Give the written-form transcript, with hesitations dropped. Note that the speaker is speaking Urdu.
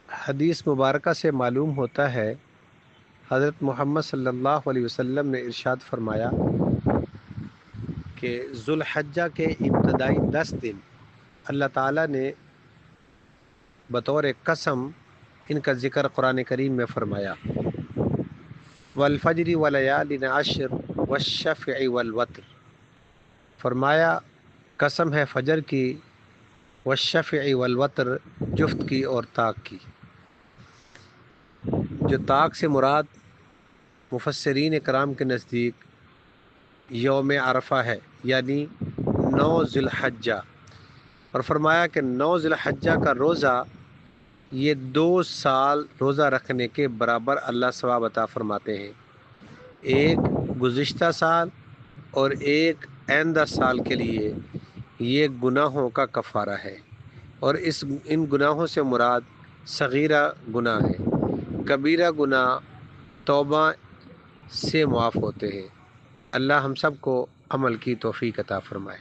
حدیث مبارکہ سے معلوم ہوتا ہے، حضرت محمد صلی اللہ علیہ وسلم نے ارشاد فرمایا کہ ذوالحجہ کے ابتدائی 10 دن اللہ تعالیٰ نے بطور قسم ان کا ذکر قرآن کریم میں فرمایا، والفجر ولیال عشر والشفع والوتر، فرمایا قسم ہے فجر کی، والشفع والوتر، جفت کی اور طاق کی۔ جو طاق سے مراد مفسرین کرام کے نزدیک یوم عرفہ ہے، یعنی 9 ذی الحجہ، اور فرمایا کہ 9 ذی الحجہ کا روزہ یہ 2 سال روزہ رکھنے کے برابر اللہ ثواب عطا فرماتے ہیں، ایک گزشتہ سال اور ایک آئندہ سال کے لیے یہ گناہوں کا کفارہ ہے، اور ان گناہوں سے مراد صغیرہ گناہ ہے، کبیرہ گناہ توبہ سے معاف ہوتے ہیں۔ اللہ ہم سب کو عمل کی توفیق عطا فرمائے۔